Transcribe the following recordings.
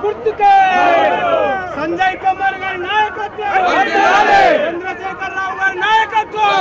గుర్తుకే సంజయ్ కుమార్ గారి నాయకత్వం, చంద్రశేఖర్ రావు గారి నాయకత్వం.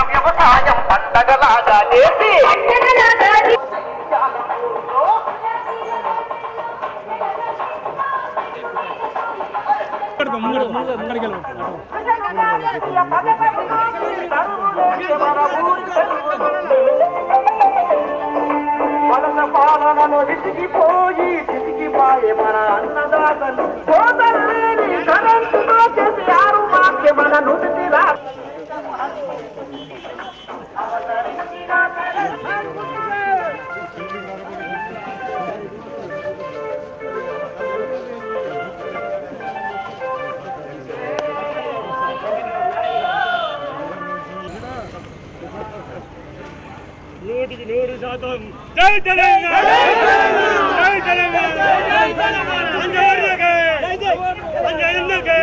వ్యవసాయం పండగలాగా చేసి పాలనలో విసిగిపోయి విసిగిపోయే మన అన్నదాతలు సోదరులేని ధనంతుతో చేశారు మాకే మన నుదిలా. నూటికి 100% జై తెలంగాణ, జై తెలంగాణ, జై తెలంగాణ. సంజయ్ అన్నకే, సంజయ్ అన్నకే,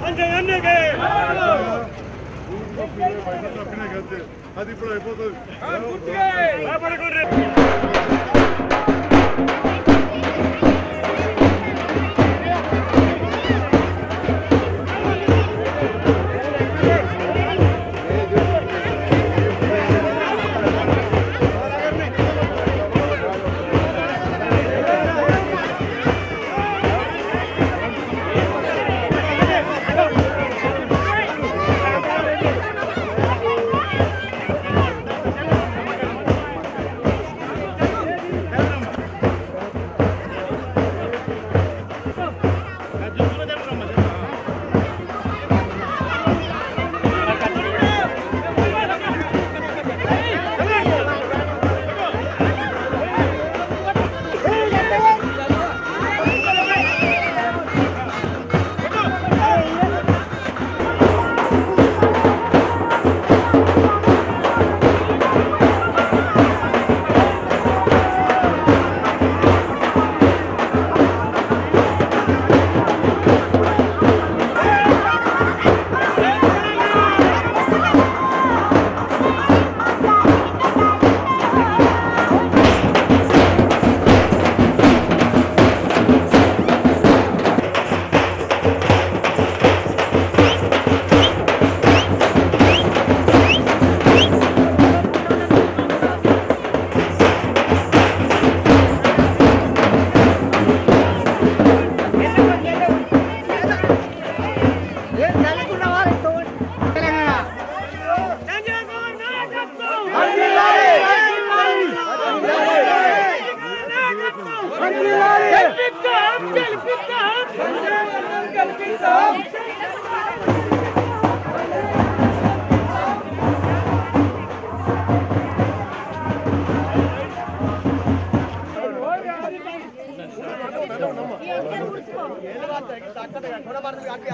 సంజయ్ అన్నకే. అది ఇప్పుడు అయిపోతుంది.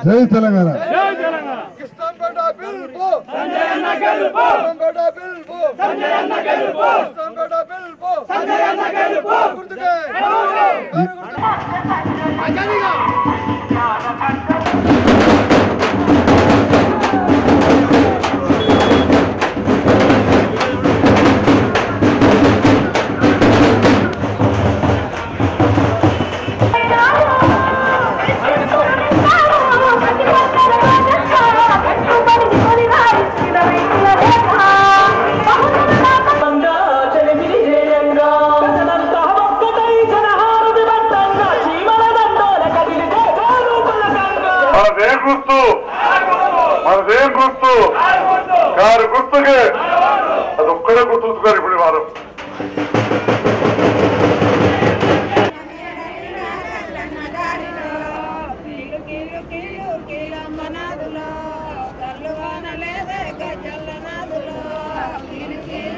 జై తెలంగాణ. కృష్ణంగౌడ పిలుపు, సంజయ్ అన్న గెలుపు. కృష్ణంగౌడ పిలుపు, సంజయ్ అన్న గెలుపు. కృష్ణంగౌడ పిలుపు, సంజయ్ అన్న గెలుపు. గుర్తుకే అజనిగా మనదేం గుర్తు కారు గుర్తుకే అది ఒక్కడే గుర్తుంచుకోరు ఇప్పుడు వారు. కీలు కీలు కీలు కీలమ్మనాదులో కల్లు వానలేదే గజల్లనాదులో కీలు కీలు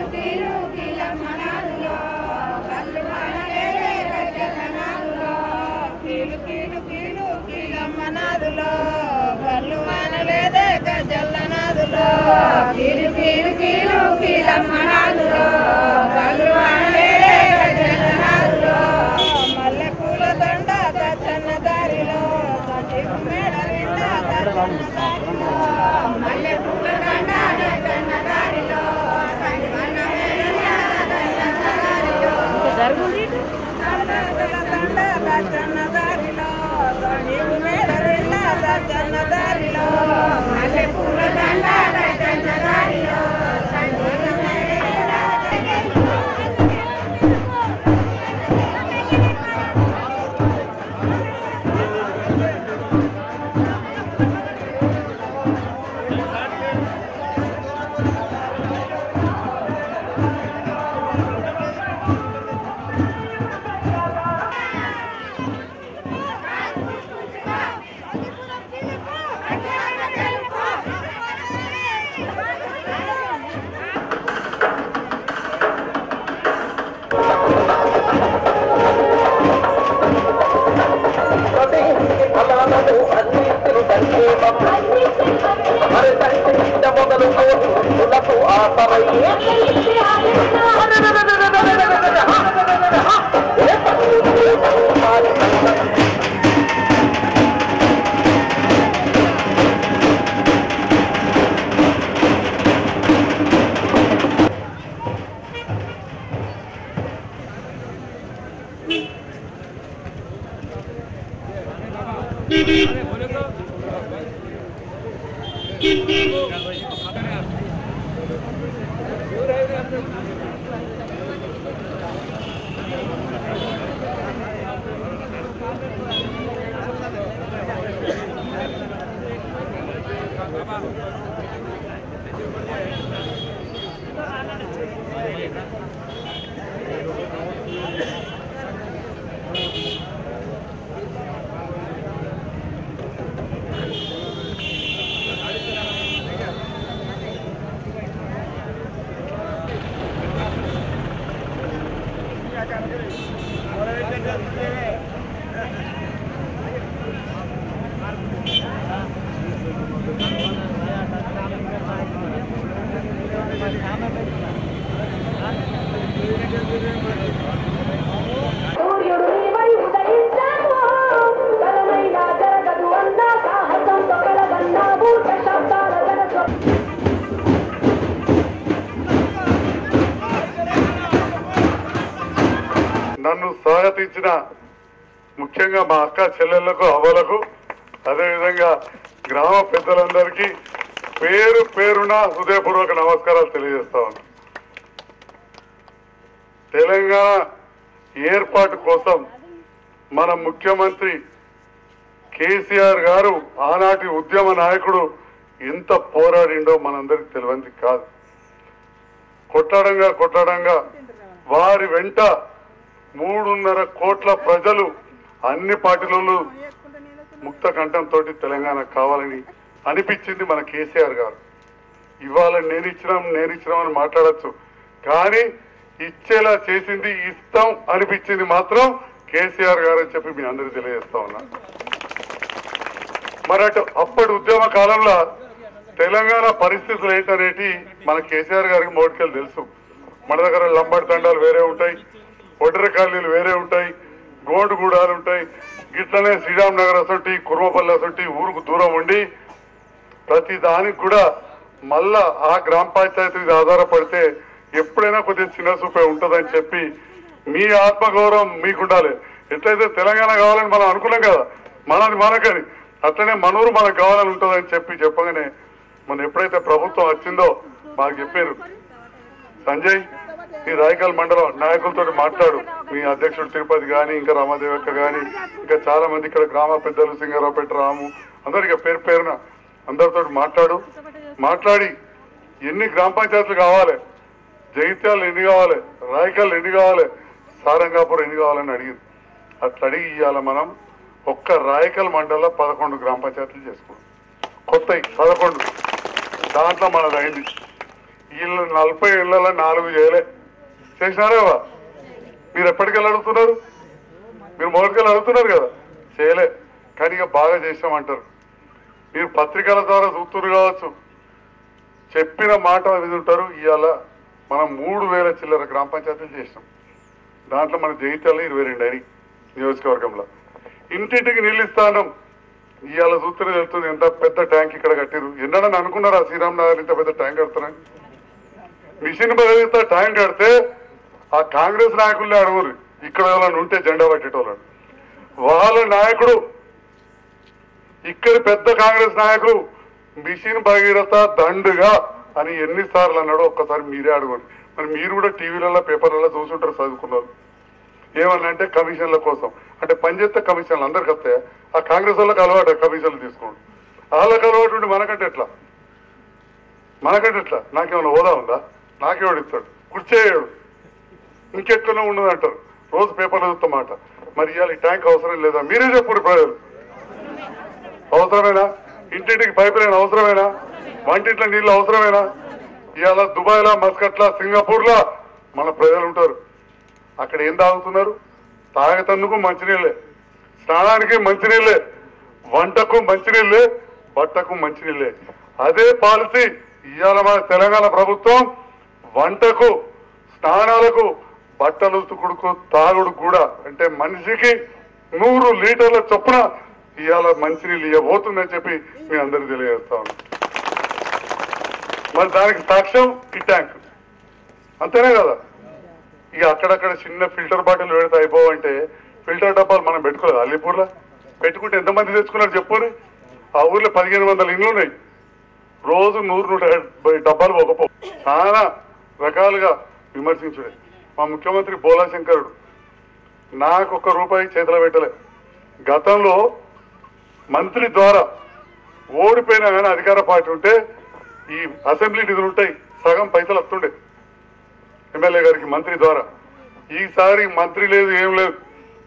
నన్ను స్వాగతించిన ముఖ్యంగా మా అక్క చెల్లెళ్లకు అవ్వలకు అదేవిధంగా గ్రామ పెద్దలందరికీ పేరు పేరున హృదయపూర్వక నమస్కారాలు తెలియజేస్తా ఉన్నా. తెలంగాణ ఏర్పాటు కోసం మన ముఖ్యమంత్రి కేసీఆర్ గారు ఆనాటి ఉద్యమ నాయకుడు ఎంత పోరాడిండో మనందరికి తెలియంది కాదు. కొట్లాడంగా వారి వెంట 3.5 కోట్ల ప్రజలు అన్ని పార్టీలలో ముక్త కంఠంతో తెలంగాణ కావాలని అనిపించింది మన కేసీఆర్ గారు. ఇవాళ నేనిచ్చినామని మాట్లాడచ్చు, కానీ ఇచ్చేలా చేసింది ఇస్తాం అనిపించింది మాత్రం కేసీఆర్ గారు అని చెప్పి మీ అందరికీ తెలియజేస్తా ఉన్నా. మరి అప్పటి ఉద్యమ కాలంలో తెలంగాణ పరిస్థితులు ఏంటనేటి మన కేసీఆర్ గారికి మోడికెళ్ళి తెలుసు. మన దగ్గర లంబాడి తండాలు వేరే ఉంటాయి, ఒడ్డర కాలనీలు వేరే ఉంటాయి, గోండుగూడాలు ఉంటాయి. ఇట్లనే శ్రీరామ్ నగర్ అసంటి, కుర్మపల్లి అసంటి ఊరుకు దూరం ఉండి ప్రతి దానికి కూడా మళ్ళా ఆ గ్రామ పంచాయతీ మీద ఆధారపడితే ఎప్పుడైనా కొద్దిగా చిన్న చూపే ఉంటుందని చెప్పి మీ ఆత్మగౌరవం మీకుండాలి. ఎట్లయితే తెలంగాణ కావాలని మనం అనుకున్నాం కదా, మనది మనకని, అట్లనే మనూరు మనకు కావాలని ఉంటుందని చెప్పగానే మనం ఎప్పుడైతే ప్రభుత్వం వచ్చిందో మాకు చెప్పారు, సంజయ్ ఈ రాయకల్ మండలం నాయకులతో మాట్లాడు, మీ అధ్యక్షుడు తిరుపతి కానీ ఇంకా రామాదేవక్క కానీ ఇంకా చాలా మంది ఇక్కడ గ్రామ పెద్దలు సింగారావుపేట రాము అందరికీ పేరు పేరున అందరితో మాట్లాడి ఎన్ని గ్రామ పంచాయతీలు కావాలి, జగిత్యాలు ఎన్ని కావాలి, రాయకల్ ఎన్ని కావాలి, సారంగాపూర్ ఎన్ని కావాలని అడిగింది. అట్లా అడిగి ఇవాళ మనం ఒక్క రాయకల్ మండలంలో 11 గ్రామ పంచాయతీలు చేసుకున్నాం. కొత్తవి 11, దాంట్లో మనది అయింది. వీళ్ళు 40 ఏళ్లలో 4 చేయలే చేసినారేవా? మీరు ఎప్పటికెళ్ళి అడుగుతున్నారు? మీరు మొదటికెళ్ళి అడుగుతున్నారు కదా, చేయలే. కానీ ఇక బాగా చేసామంటారు. మీరు పత్రికల ద్వారా చూస్తున్నారు కావచ్చు, చెప్పిన మాట మీద ఉంటారు. ఇవాళ మనం 3000 చిల్లర గ్రామ పంచాయతీలు చేసినాం. దాంట్లో మన జగిత్యాల 22 అయినాయి నియోజకవర్గంలో. ఇంటింటికి నీళ్ళు ఇస్తాను ఇవాళ చూస్తూనే తెలుస్తుంది ఎంత పెద్ద ట్యాంక్ ఇక్కడ కట్టిరు. ఎన్నడని అనుకున్నారా శ్రీరామ్ నగర్ ఇంత పెద్ద ట్యాంక్ కడతారని? మిషన్ బదిలిస్తా ట్యాంక్ కడితే ఆ కాంగ్రెస్ నాయకులే అడుగురు, ఇక్కడ ఎవరైనా ఉంటే జెండా పట్టేటోళ్ళని. వాళ్ళ నాయకుడు ఇక్కడ పెద్ద కాంగ్రెస్ నాయకుడు మిషన్ భగీరథ దండుగా అని ఎన్నిసార్లు అన్నాడో ఒక్కసారి మీరే అడగండి. మరి మీరు కూడా టీవీలలో పేపర్లలో చూసుంటారు, చదువుకున్నారు. ఏమన్నంటే కమిషన్ల కోసం అంటే పనిచేస్తే కమిషన్లు అందరికి వస్తాయా? ఆ కాంగ్రెస్ వాళ్ళకి అలవాటు కమిషన్లు తీసుకోండి. వాళ్ళకి అలవాటు ఉండి మనకంటే ఎట్లా? నాకేమైనా హోదా ఉందా? నాకేవాడు ఇస్తాడు, కూర్చేయడు, ఇంకెట్లనే ఉండదు అంటారు. రోజు పేపర్లు చూస్తా మాట. మరి ఇవాళ ఈ ట్యాంక్ అవసరం లేదా? మీరే చెప్పుడు ప్రజలు. అవసరమేనా? ఇంటింటికి పైప్ లైన్ అవసరమేనా? వంటింట్లో నీళ్ళు అవసరమేనా? ఇవాళ దుబాయ్లా, మస్కట్లా, సింగపూర్లా మన ప్రజలు ఉంటారు. అక్కడ ఏం తాగుతున్నారు? తాగతందుకు మంచినీళ్ళే, స్నానానికి మంచినీళ్ళే, వంటకు మంచినీళ్ళే, బట్టకు మంచినీళ్ళే. అదే పాలసీ ఇవాళ మన తెలంగాణ ప్రభుత్వం వంటకు స్నానాలకు బట్టలు ఉతుకుడుకు తాగుడు కూడా అంటే మనిషికి 100 లీటర్ల చొప్పున ఇవాళ మంచినీళ్ళు ఇవ్వబోతుందని చెప్పి మీ అందరికి తెలియజేస్తా ఉన్నాం. మరి దానికి సాక్ష్యం ఈ ట్యాంక్ అంతేనే కదా. ఇక అక్కడక్కడ చిన్న ఫిల్టర్ బాటిల్ పెడితే అయిపోవంటే ఫిల్టర్ డబ్బాలు మనం పెట్టుకోలేదు. అల్లిపూర్లో పెట్టుకుంటే ఎంతమంది తెచ్చుకున్నారు చెప్పుని. ఆ ఊర్లో 1500 ఇండ్లు ఉన్నాయి. రోజు 100-150 డబ్బాలు పోకపో చాలా రకాలుగా విమర్శించుడే. మా ముఖ్యమంత్రి బోలా శంకరుడు నాకు ₹1 చేతిలో పెట్టలే. గతంలో మంత్రి ద్వారా ఓడిపోయినా కానీ అధికార పార్టీ ఉంటే ఈ అసెంబ్లీ నిధులు ఉంటాయి, సగం పైసలు వస్తుండే ఎమ్మెల్యే గారికి మంత్రి ద్వారా. ఈసారి మంత్రి లేదు, ఏం లేదు,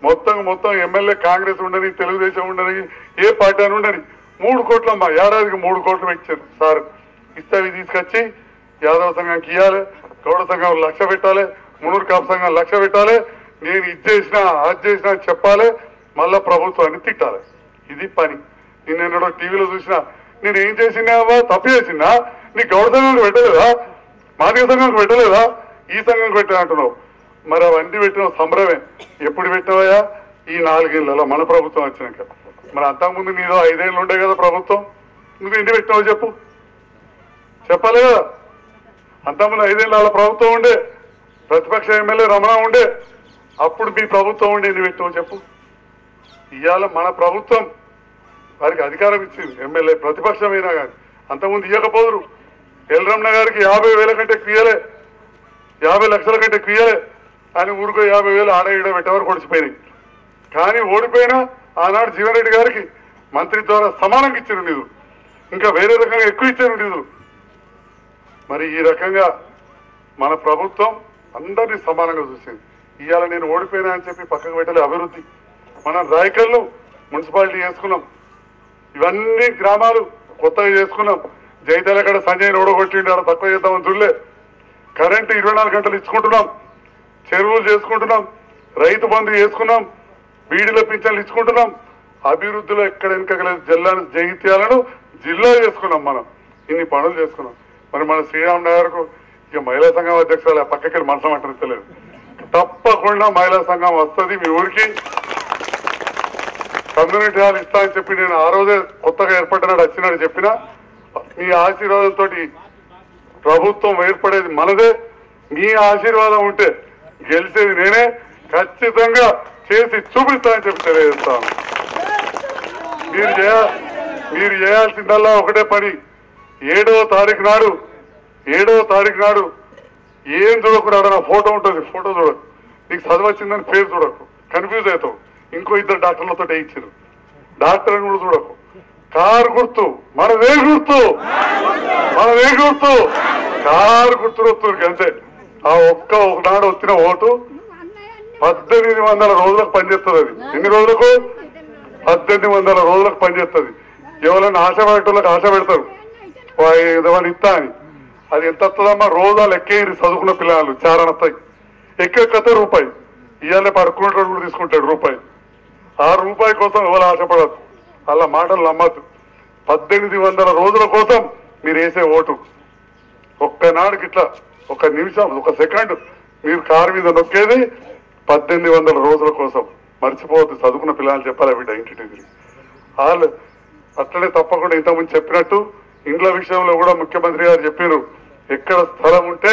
మొత్తం ఎమ్మెల్యే కాంగ్రెస్ ఉండని, తెలుగుదేశం ఉండని, ఏ పార్టీ అని ఉండని 3 కోట్లమ్మా, ఏడాదికి 3 కోట్లు పెట్టారు సార్. ఇస్తే తీసుకొచ్చి యాదవ సంఘంకి ఇవ్వాలి, గౌడ సంఘం 1,00,000 పెట్టాలి, మునూరు కాపు సంఘం 1,00,000 పెట్టాలి. నేను ఇది చేసినా అది చేసినా చెప్పాలి, మళ్ళా ప్రభుత్వాన్ని తిట్టాలి. ఇది పని. నిన్నెన్నడో టీవీలో చూసినా నేను ఏం చేసినావా, తప్పు చేసినా, నీ గౌడ సంఘానికి పెట్టలేదా, మాదిగ సంఘానికి పెట్టలేదా, ఈ సంఘానికి పెట్టా అంటున్నావు. మరి అవన్నీ పెట్టిన సంబరమే. ఎప్పుడు పెట్టినవయ్యా? ఈ 4 ఏళ్లలో మన ప్రభుత్వం వచ్చినాక. మరి అంతకుముందు నీదో 5 ఏళ్ళు ఉండే కదా ప్రభుత్వం, నువ్వు ఎన్ని పెట్టినావో చెప్పాలి కదా. అంతకుముందు 5 ఏళ్ళ ప్రభుత్వం ఉండే, ప్రతిపక్ష ఎమ్మెల్యే రమణ ఉండే, అప్పుడు మీ ప్రభుత్వం ఉండే, ఎన్ని పెట్టినావో చెప్పు. ఇవాళ మన ప్రభుత్వం వారికి అధికారం ఇచ్చింది, ఎమ్మెల్యే ప్రతిపక్షమైనా కానీ. అంతకుముందు ఇవ్వకపోదురు. ఎల్ రమణ గారికి 50,000 కంటే క్రియలే, 50 లక్షల కంటే క్రియలే అని ఊరికో 50,000 ఆడ ఈడ పెట్టేవారు కొడిచిపోయినాయి. కానీ ఓడిపోయినా ఆనాడు జీవన్ రెడ్డి గారికి మంత్రి ద్వారా సమానంగా ఇచ్చారు నిధులు, ఇంకా వేరే రకంగా ఎక్కువ ఇచ్చారు నిధులు. మరి ఈ రకంగా మన ప్రభుత్వం అందరినీ సమానంగా చూసింది. ఇవాళ నేను ఓడిపోయినా అని చెప్పి పక్కకు పెట్టలే. అభివృద్ధి మనం రాయకల్లు మున్సిపాలిటీ చేసుకున్నాం, ఇవన్నీ గ్రామాలు కొత్తగా చేసుకున్నాం. జైతలగడ సంజయ్ ఓడగొట్టిండి, అలా తక్కువ చేద్దామని చూడలే. కరెంటు 24 గంటలు ఇచ్చుకుంటున్నాం, చెరువులు చేసుకుంటున్నాం, రైతు బంధు చేసుకున్నాం, బీడీల పింఛన్లు ఇచ్చుకుంటున్నాం. అభివృద్ధిలో ఎక్కడ వెనుకలేదు. జిల్లాను జగిత్యాలను జిల్లా చేసుకున్నాం. మనం ఇన్ని పనులు చేసుకున్నాం. మరి మన శ్రీరామ్ నగర్కు ఇక మహిళా సంఘం అధ్యక్షురాలు పక్కకి మనసం అంటారు తెలియదు. తప్పకుండా మహిళా సంఘం వస్తుంది మీ ఊరికి. కమ్యూనిటీ హాల్ ఇస్తా అని చెప్పి నేను ఆ రోజే కొత్తగా ఏర్పడినాడు వచ్చినాడు చెప్పినా, మీ ఆశీర్వాదంతో ప్రభుత్వం ఏర్పడేది మనదే. మీ ఆశీర్వాదం ఉంటే గెలిచేది నేనే. ఖచ్చితంగా చేసి చూపిస్తానని చెప్పి తెలియజేస్తాను. మీరు చేయాల్సిందల్లా ఒకటే పని. 7వ తారీఖు నాడు ఏం చూడకున్నాడు, నా ఫోటో ఉంటుంది, ఫోటో చూడకు. నీకు చదువు వచ్చిందని పేరు చూడకు, కన్ఫ్యూజ్ అవుతావు. ఇంకో 2 డాక్టర్లతో ఇచ్చారు, డాక్టర్ని కూడా చూడకు. కారు గుర్తు మనదే గుర్తు, కారు గుర్తు వస్తుంది అంతే. ఆ ఒకనాడు వచ్చిన ఓటు 1800 రోజులకు పనిచేస్తుంది. అది ఎన్ని రోజులకు? 1800 రోజులకు పనిచేస్తుంది. ఎవరైనా ఆశ పెట్టేళ్ళకి ఆశ పెడతారు ఏదైనా ఇస్తా అని. అది ఎంత వస్తుందమ్మా? రోజా లెక్కేది చదువుకున్న పిల్లలు చారణ వస్తాయి. ఎక్కెక్కతే ₹1. ఇవాళ పడుకునేటోడు కూడా తీసుకుంటాడు ₹1. ఆ ₹1 కోసం ఎవరు ఆశపడద్దు, అలా మాటలు నమ్మద్దు. 1800 రోజుల కోసం మీరు వేసే ఓటు ఒక్కనాడుకి ఇట్లా 1 నిమిషం 1 సెకండ్ మీరు కారు మీద నొక్కేది 1800 రోజుల కోసం. మర్చిపోవద్దు. చదువుకున్న పిల్లలు చెప్పాలి బిడ్డ ఇంటింటికి. వాళ్ళు అట్లనే తప్పకుండా ఇంతకుముందు చెప్పినట్టు ఇండ్ల విషయంలో కూడా ముఖ్యమంత్రి గారు చెప్పారు, ఎక్కడ స్థలం ఉంటే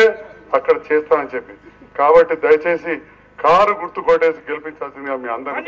అక్కడ చేస్తానని చెప్పి. కాబట్టి దయచేసి కారు గుర్తు కొట్టేసి గెలిపించాల్సిందిగా మీ అందరినీ